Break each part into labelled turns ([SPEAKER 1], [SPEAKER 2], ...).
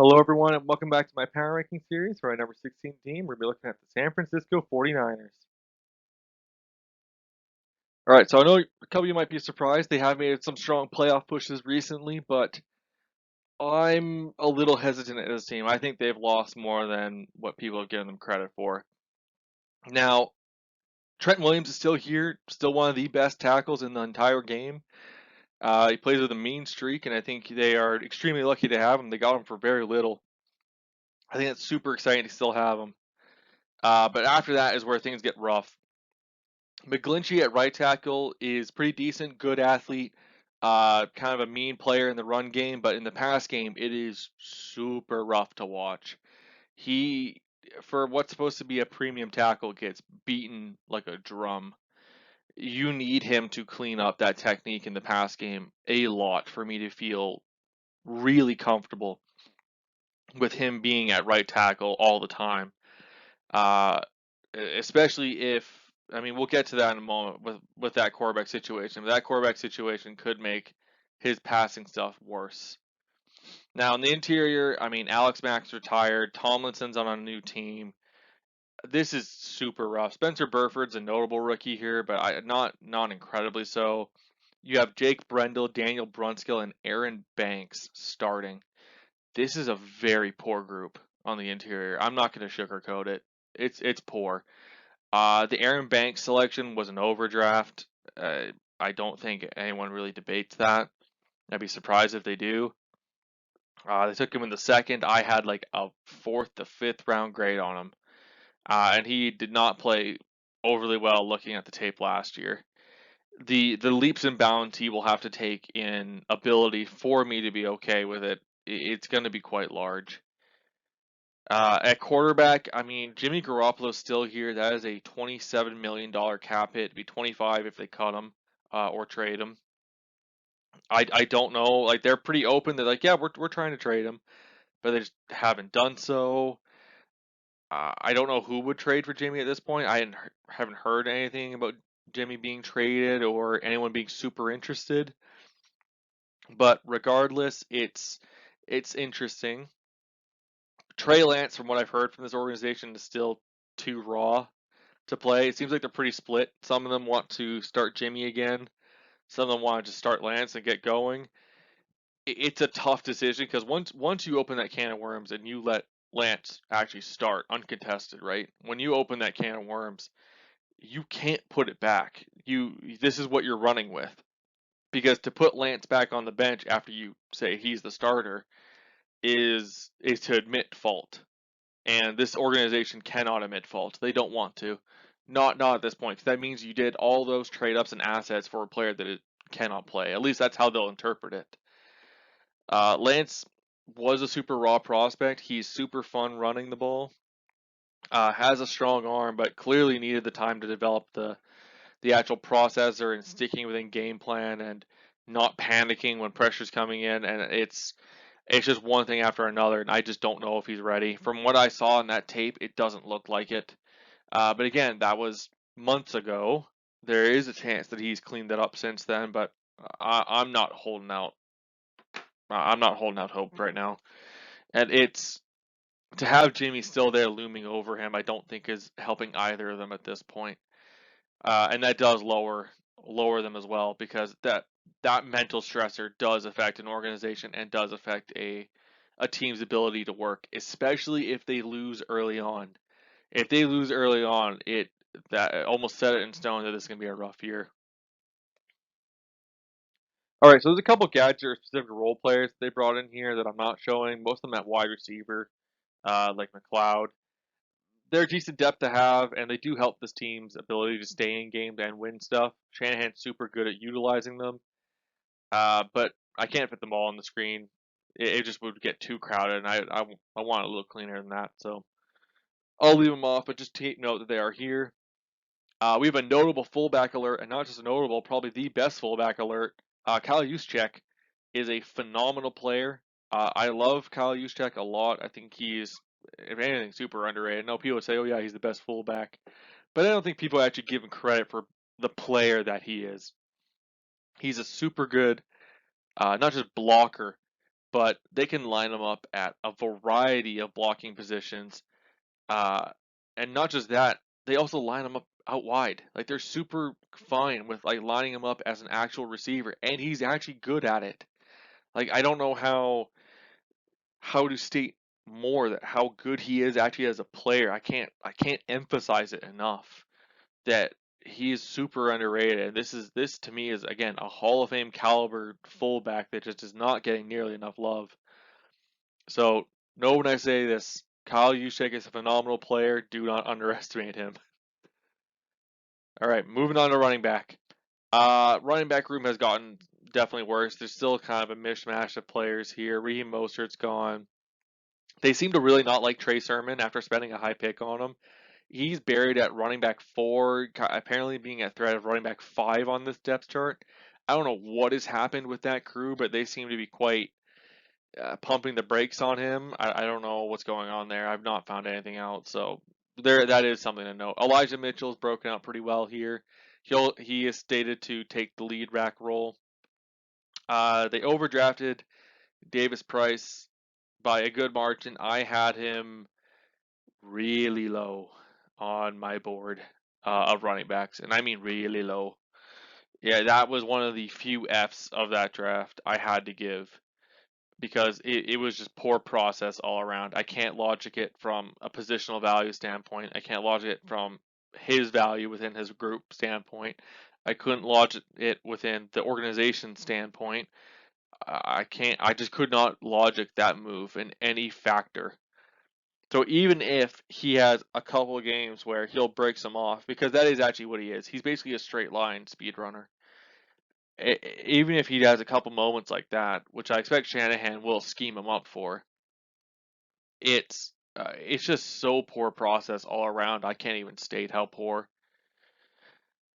[SPEAKER 1] Hello, everyone, and welcome back to my power ranking series for our number 16 team. We're going to be looking at the San Francisco 49ers. All right, so I know a couple of you might be surprised. They have made some strong playoff pushes recently, but I'm a little hesitant at this team. I think they've lost more than what people have given them credit for. Now, Trent Williams is still here, still one of the best tackles in the entire game. He plays with a mean streak, and I think they are extremely lucky to have him. They got him for very little. I think it's super exciting to still have him. But after that is where things get rough. McGlinchey at right tackle is pretty decent, good athlete, kind of a mean player in the run game, but in the pass game, it is super rough to watch. He, for what's supposed to be a premium tackle, gets beaten like a drum. You need him to clean up that technique in the pass game a lot for me to feel really comfortable with him being at right tackle all the time. Uh, Especially if I mean we'll get to that in a moment with that quarterback situation. But that quarterback situation could make his passing stuff worse. Now in the interior, I mean Alex Mack's retired, Tomlinson's on a new team. This is super rough. Spencer Burford's a notable rookie here, but not incredibly so. You have Jake Brendel, Daniel Brunskill, and Aaron Banks starting. This is a very poor group on the interior. I'm not going to sugarcoat it. It's poor. The Aaron Banks selection was an overdraft. I don't think anyone really debates that. I'd be surprised if they do. They took him in the second. I had like a fourth to fifth round grade on him, and he did not play overly well looking at the tape last year. The leaps and bounds he will have to take in ability for me to be okay with it. It's going to be quite large. At quarterback, I mean, Jimmy Garoppolo's still here. That is a $27 million cap hit. It'd be 25 if they cut him or trade him. I don't know. Like they're pretty open. They're like, yeah, we're trying to trade him, but they just haven't done so. I don't know who would trade for Jimmy at this point. Haven't heard anything about Jimmy being traded or anyone being super interested. But regardless, it's interesting. Trey Lance, from what I've heard from this organization, is still too raw to play. It seems like they're pretty split. Some of them want to start Jimmy again. Some of them want to just start Lance and get going. It's a tough decision because once you open that can of worms and you let Lance actually start uncontested, right? When you open that can of worms, you can't put it back. This is what you're running with. Because to put Lance back on the bench after you say he's the starter is to admit fault. And this organization cannot admit fault. They don't want to. Not at this point. 'Cause that means you did all those trade ups and assets for a player that it cannot play. At least that's how they'll interpret it. Lance was a super raw prospect. He's super fun running the ball. Has a strong arm, but clearly needed the time to develop the actual processor and sticking within game plan and not panicking when pressure's coming in. And it's just one thing after another, and I just don't know if he's ready. From what I saw in that tape, it doesn't look like it. But again, that was months ago. There is a chance that he's cleaned that up since then, but I'm not holding out. I'm not holding out hope right now. And it's to have Jimmy still there looming over him. I don't think is helping either of them at this point. And that does lower them as well because that mental stressor does affect an organization and does affect a team's ability to work, especially if they lose early on. If they lose early on, it that almost set it in stone that it's going to be a rough year. All right, so there's a couple gadgets or specific role players they brought in here that I'm not showing. Most of them at wide receiver, like McLeod. They're decent depth to have, and they do help this team's ability to stay in games and win stuff. Shanahan's super good at utilizing them, but I can't fit them all on the screen. It just would get too crowded, and I want it a little cleaner than that. So I'll leave them off, but just take note that they are here. We have a notable fullback alert, and not just a notable, probably the best fullback alert. Kyle Juszczyk is a phenomenal player. I love Kyle Juszczyk a lot. I think he's, if anything, super underrated. I know people would say, oh yeah, he's the best fullback. But I don't think people actually give him credit for the player that he is. He's a super good, not just blocker, but they can line him up at a variety of blocking positions. Uh, and not just that, they also line him up out wide. Like they're super fine with like lining him up as an actual receiver, and he's actually good at it. Like I don't know how to state more that how good he is actually as a player. I can't emphasize it enough that he is super underrated. This to me is again a Hall of Fame caliber fullback that just is not getting nearly enough love. So know when I say this, Kyle Juszczyk is a phenomenal player. Do not underestimate him. All right, moving on to running back. Running back room has gotten definitely worse. There's still kind of a mishmash of players here. Raheem Mostert's gone. They seem to really not like Trey Sermon after spending a high pick on him. He's buried at running back 4, apparently being at threat of running back 5 on this depth chart. I don't know what has happened with that crew, but they seem to be quite pumping the brakes on him. I don't know what's going on there. I've not found anything out, so that is something to note. Elijah Mitchell's broken out pretty well here. He is stated to take the lead back role. They overdrafted Davis Price by a good margin. I had him really low on my board of running backs, and I mean really low. Yeah, that was one of the few Fs of that draft I had to give because it was just poor process all around. I can't logic it from a positional value standpoint. I can't logic it from his value within his group standpoint. I couldn't logic it within the organization standpoint. I can't. I just could not logic that move in any factor. So even if he has a couple of games where he'll break some off, because that is actually what he is. He's basically a straight line speed runner. Even if he has a couple moments like that, which I expect Shanahan will scheme him up for, it's just so poor process all around. I can't even state how poor.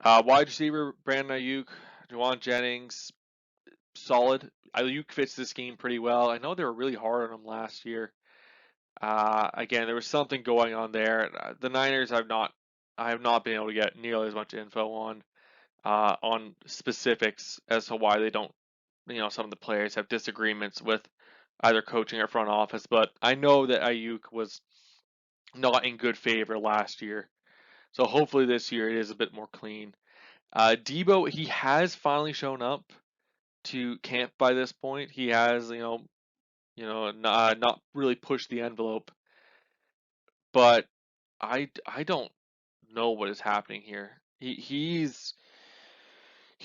[SPEAKER 1] Wide receiver Brandon Ayuk, Juwan Jennings, solid. Ayuk fits the scheme pretty well. I know they were really hard on him last year. Again, there was something going on there. The Niners I have not been able to get nearly as much info on specifics as to why they don't, some of the players have disagreements with either coaching or front office. But I know that Ayuk was not in good favor last year, so hopefully this year it is a bit more clean. Debo, he has finally shown up to camp by this point. He has, not really pushed the envelope, but I don't know what is happening here. He's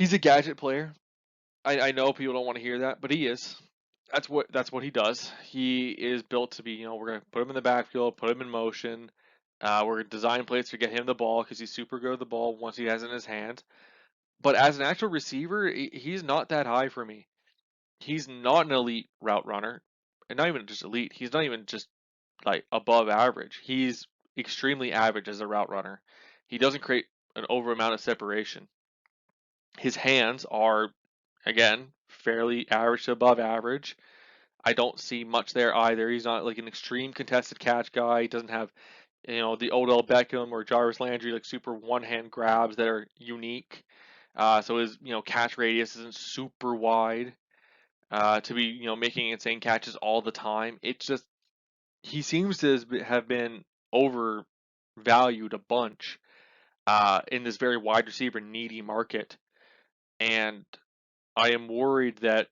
[SPEAKER 1] a gadget player. I know people don't want to hear that, but he is. That's what he does. He is built to be. We're gonna put him in the backfield, put him in motion. We're gonna design plays to get him the ball because he's super good with the ball once he has it in his hand. But as an actual receiver, he's not that high for me. He's not an elite route runner, and not even just elite. He's not even just like above average. He's extremely average as a route runner. He doesn't create an over amount of separation. His hands are, again, fairly average to above average. I don't see much there either. He's not like an extreme contested catch guy. He doesn't have, the Odell Beckham or Jarvis Landry like super one hand grabs that are unique. So his, catch radius isn't super wide to be, making insane catches all the time. It's just he seems to have been overvalued a bunch in this very wide receiver needy market, and I am worried that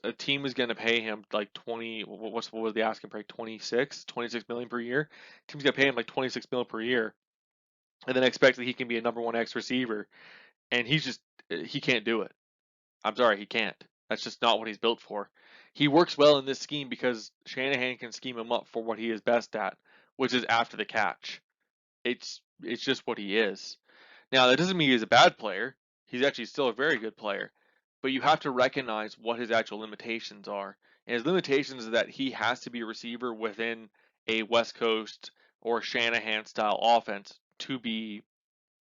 [SPEAKER 1] a team is going to pay him like 20. What was the asking price? 26 million per year. Team's going to pay him like 26 million per year, and then expect that he can be a number one X receiver, and he can't do it. I'm sorry, he can't. That's just not what he's built for. He works well in this scheme because Shanahan can scheme him up for what he is best at, which is after the catch. It's just what he is. Now, that doesn't mean he's a bad player. He's actually still a very good player. But you have to recognize what his actual limitations are. And his limitations is that he has to be a receiver within a West Coast or Shanahan style offense to be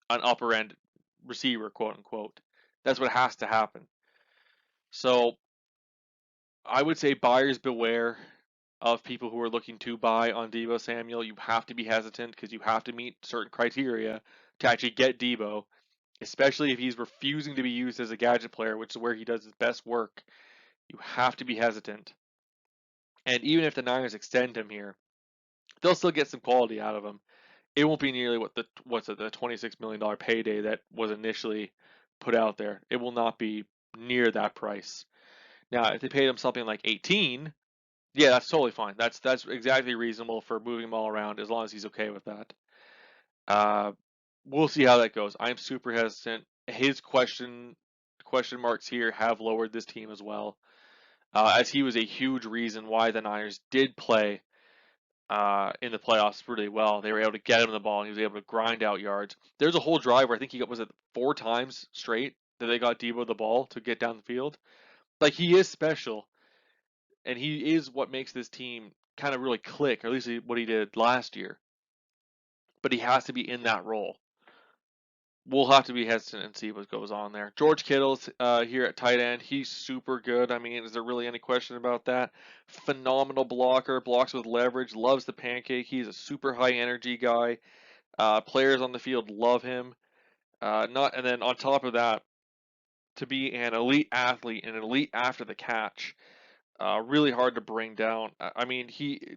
[SPEAKER 1] an upper end receiver, quote unquote. That's what has to happen. So I would say buyers beware of people who are looking to buy on Debo Samuel. You have to be hesitant because you have to meet certain criteria to actually get Debo, especially if he's refusing to be used as a gadget player, which is where he does his best work. You have to be hesitant. And even if the Niners extend him here, they'll still get some quality out of him. It won't be nearly what the $26 million payday that was initially put out there. It will not be near that price. Now, if they paid him something like 18, yeah, that's totally fine. That's exactly reasonable for moving him all around as long as he's okay with that. Uh, we'll see how that goes. I'm super hesitant. His question marks here have lowered this team as well, as he was a huge reason why the Niners did play in the playoffs really well. They were able to get him the ball, and he was able to grind out yards. There's a whole drive where I think he got, was it 4 times straight that they got Debo the ball to get down the field. Like, he is special, and he is what makes this team kind of really click, or at least what he did last year. But he has to be in that role. We'll have to be hesitant and see what goes on there. George Kittle's here at tight end. He's super good. I mean, is there really any question about that? Phenomenal blocker, blocks with leverage, loves the pancake. He's a super high energy guy. Players on the field love him. Not and then on top of that, to be an elite athlete and an elite after the catch, really hard to bring down. I mean,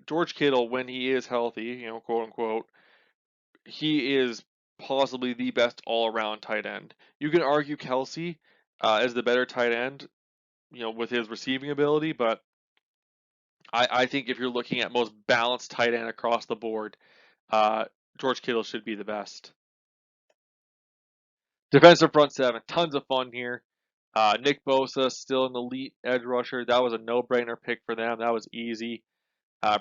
[SPEAKER 1] George Kittle, when he is healthy, quote unquote, he is possibly the best all-around tight end. You can argue Kelsey as the better tight end, with his receiving ability, but I think if you're looking at most balanced tight end across the board, uh, George Kittle should be the best. Defensive front seven, tons of fun here. Nick Bosa, still an elite edge rusher. That was a no-brainer pick for them. That was easy.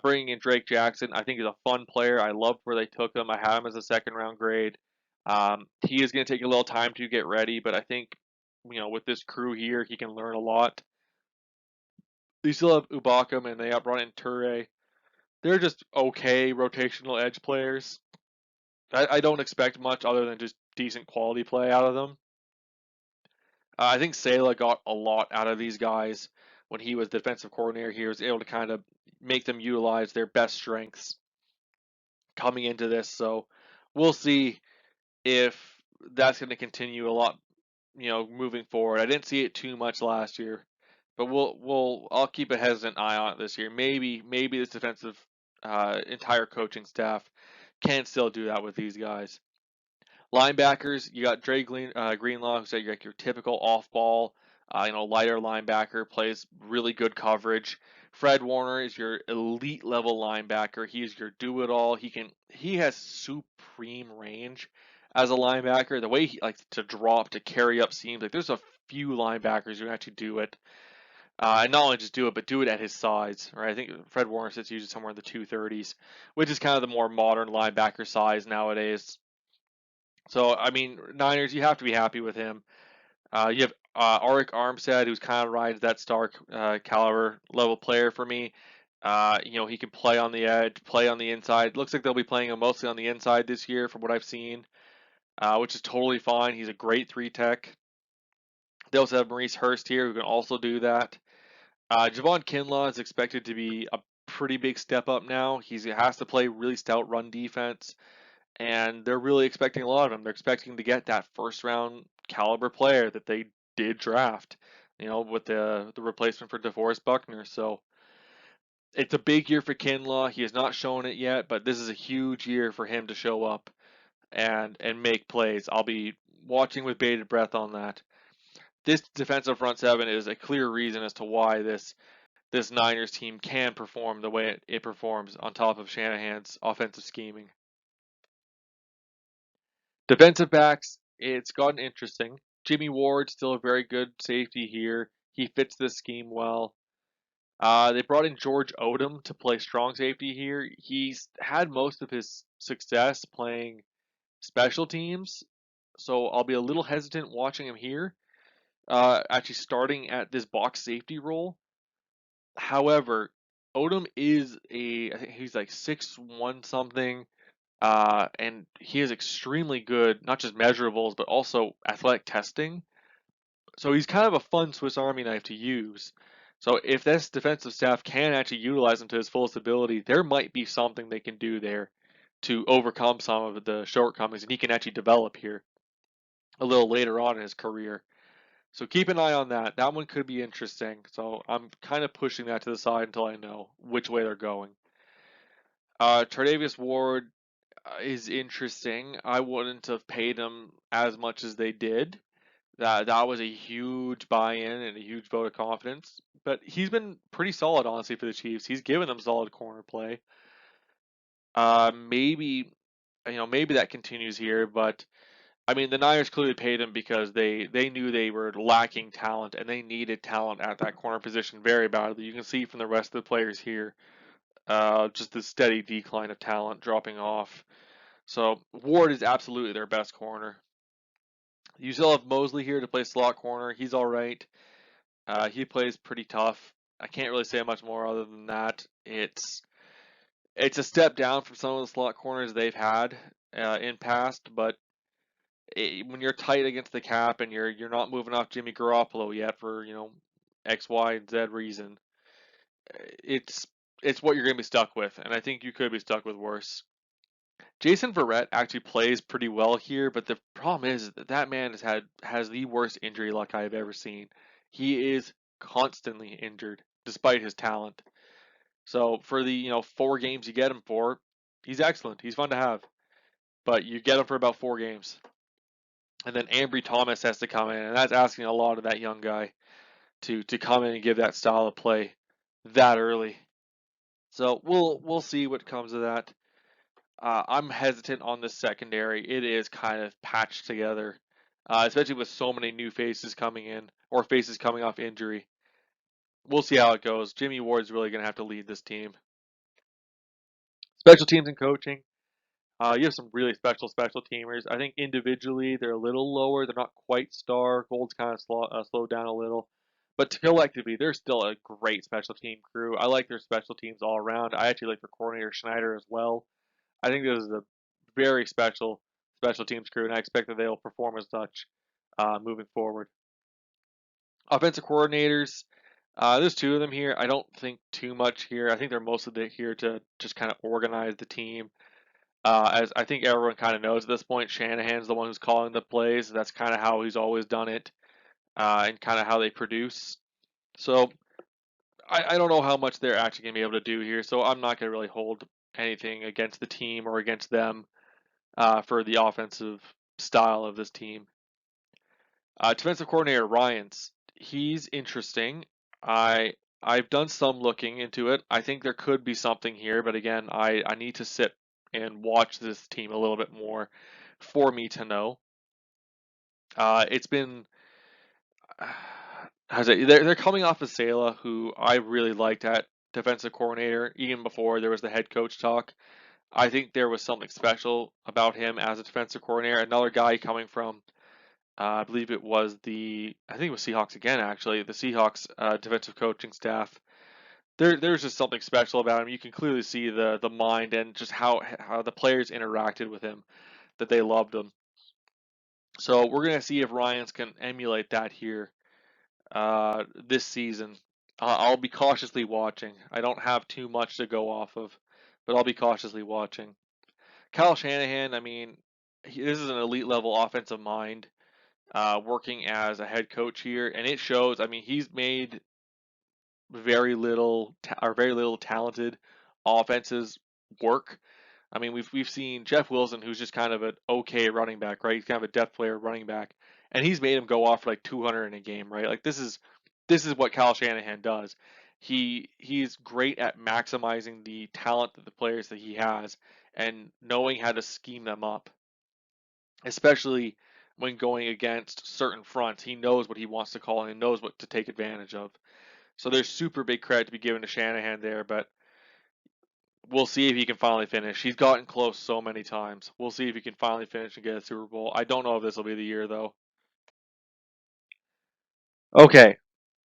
[SPEAKER 1] Bringing in Drake Jackson, I think is a fun player. I love where they took him. I have him as a second-round grade. He is going to take a little time to get ready, but I think, with this crew here, he can learn a lot. They still have Ubakam, and they have brought in Toure. They're just okay rotational edge players. I don't expect much other than just decent quality play out of them. I think Sala got a lot out of these guys when he was defensive coordinator. He was able to kind of make them utilize their best strengths coming into this. So we'll see if that's going to continue a lot, moving forward. I didn't see it too much last year, but I'll keep a hesitant eye on it this year. Maybe this defensive entire coaching staff can still do that with these guys. Linebackers, you got Greenlaw, who's like your typical off-ball, lighter linebacker, plays really good coverage. Fred Warner is your elite level linebacker. He is your do-it-all. He has supreme range as a linebacker. The way he likes to drop, to carry up seams, like there's a few linebackers who actually do it. And not only just do it, but do it at his size, right? I think Fred Warner sits usually somewhere in the 230s, which is kind of the more modern linebacker size nowadays. So, I mean, Niners, you have to be happy with him. You have Arik Armstead, who's kind of rides that star caliber level player for me. He can play on the edge, play on the inside. Looks like they'll be playing him mostly on the inside this year, from what I've seen, which is totally fine. He's a great 3 tech. They also have Maurice Hurst here, who can also do that. Javon Kinlaw is expected to be a pretty big step up now. He has to play really stout run defense, and they're really expecting a lot of him. They're expecting to get that first round caliber player that they did draft, with the replacement for DeForest Buckner. So it's a big year for Kinlaw. He has not shown it yet, but this is a huge year for him to show up and make plays. I'll be watching with bated breath on that. This defensive front seven is a clear reason as to why this Niners team can perform the way it performs on top of Shanahan's offensive scheming. Defensive backs, it's gotten interesting. Jimmy Ward, still a very good safety here. He fits this scheme well. They brought in George Odom to play strong safety here. He's had most of his success playing special teams, so I'll be a little hesitant watching him here, actually starting at this box safety role. However, Odom I think he's like 6'1" something. And he is extremely good, not just measurables, but also athletic testing. So he's kind of a fun Swiss Army knife to use. So if this defensive staff can actually utilize him to his fullest ability, there might be something they can do there to overcome some of the shortcomings, and he can actually develop here a little later on in his career. So keep an eye on that. That one could be interesting. So I'm kind of pushing that to the side until I know which way they're going. Tre'Davious Ward is interesting. I wouldn't have paid him as much as they did. That was a huge buy-in and a huge vote of confidence. But he's been pretty solid, honestly, for the Chiefs. He's given them solid corner play. Maybe maybe that continues here, but I mean, the Niners clearly paid him because they knew they were lacking talent and they needed talent at that corner position very badly. You can see from the rest of the players here, just the steady decline of talent dropping off. So Ward is absolutely their best corner. You still have Mosley here to play slot corner. He's all right. He plays pretty tough. I can't really say much more other than that. It's a step down from some of the slot corners they've had in past, but when you're tight against the cap and you're not moving off Jimmy Garoppolo yet for X, Y, and Z reason, it's it's what you're going to be stuck with, and I think you could be stuck with worse. Jason Verrett actually plays pretty well here, but the problem is that man has the worst injury luck I have ever seen. He is constantly injured despite his talent. So for the 4 games you get him for, he's excellent. He's fun to have, but you get him for about 4 games. And then Ambry Thomas has to come in, and that's asking a lot of that young guy to come in and give that style of play that early. So we'll see what comes of that. I'm hesitant on the secondary. It is kind of patched together, especially with so many new faces coming in or faces coming off injury. We'll see how it goes. Jimmy Ward's really going to have to lead this team. Special teams and coaching. You have some really special teamers. I think individually they're a little lower. They're not quite star. Gold's kind of slowed down a little. But collectively, they're still a great special team crew. I like their special teams all around. I actually like their coordinator Schneider as well. I think this is a very special teams crew, and I expect that they'll perform as such moving forward. Offensive coordinators, there's 2 of them here. I don't think too much here. I think they're mostly here to just kind of organize the team. As I think everyone kind of knows at this point, Shanahan's the one who's calling the plays. That's kind of how he's always done it, and kind of how they produce. So I don't know how much they're actually going to be able to do here. So I'm not going to really hold anything against the team or against them for the offensive style of this team. Defensive coordinator Ryans, he's interesting. I I've done some looking into it. I think there could be something here, but again, I need to sit and watch this team a little bit more for me to know. It's been how's it? They're coming off of Sala, who I really liked at defensive coordinator even before there was the head coach talk. I think there was something special about him as a defensive coordinator. Another guy coming from I believe I think it was Seahawks again, actually. The Seahawks defensive coaching staff. There's just something special about him. You can clearly see the mind and just how the players interacted with him, that they loved him. So we're gonna see if Ryans can emulate that here this season. I'll be cautiously watching. I don't have too much to go off of, but I'll be cautiously watching. Kyle Shanahan, I mean, this is an elite level offensive mind. Working as a head coach here, and it shows. I mean, he's made very little talented offenses work. I mean, we've seen Jeff Wilson, who's just kind of an okay running back, right? He's kind of a depth player running back, and he's made him go off for like 200 in a game, right? Like this is what Kyle Shanahan does. He's great at maximizing the talent of the players that he has and knowing how to scheme them up, especially when going against certain fronts. He knows what he wants to call and he knows what to take advantage of. So there's super big credit to be given to Shanahan there, but we'll see if he can finally finish. He's gotten close so many times. We'll see if he can finally finish and get a Super Bowl. I don't know if this will be the year though. Okay,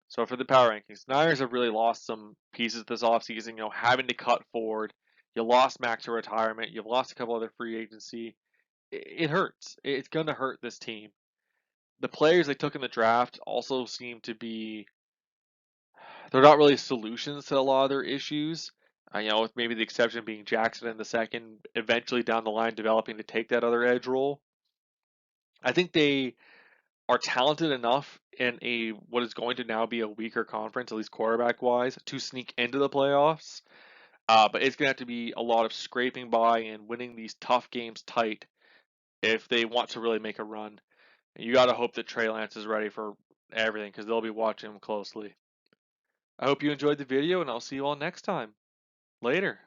[SPEAKER 1] so for the power rankings, Niners have really lost some pieces this offseason, having to cut forward. You lost Max to retirement. You've lost a couple other free agency. It hurts. It's going to hurt this team. The players they took in the draft also seem to be they're not really solutions to a lot of their issues. With maybe the exception being Jackson in the second, eventually down the line developing to take that other edge role. I think are talented enough in a what is going to now be a weaker conference, at least quarterback wise, to sneak into the playoffs. But it's going to have to be a lot of scraping by and winning these tough games tight if they want to really make a run. You got to hope that Trey Lance is ready for everything because they'll be watching him closely. I hope you enjoyed the video, and I'll see you all next time. Later.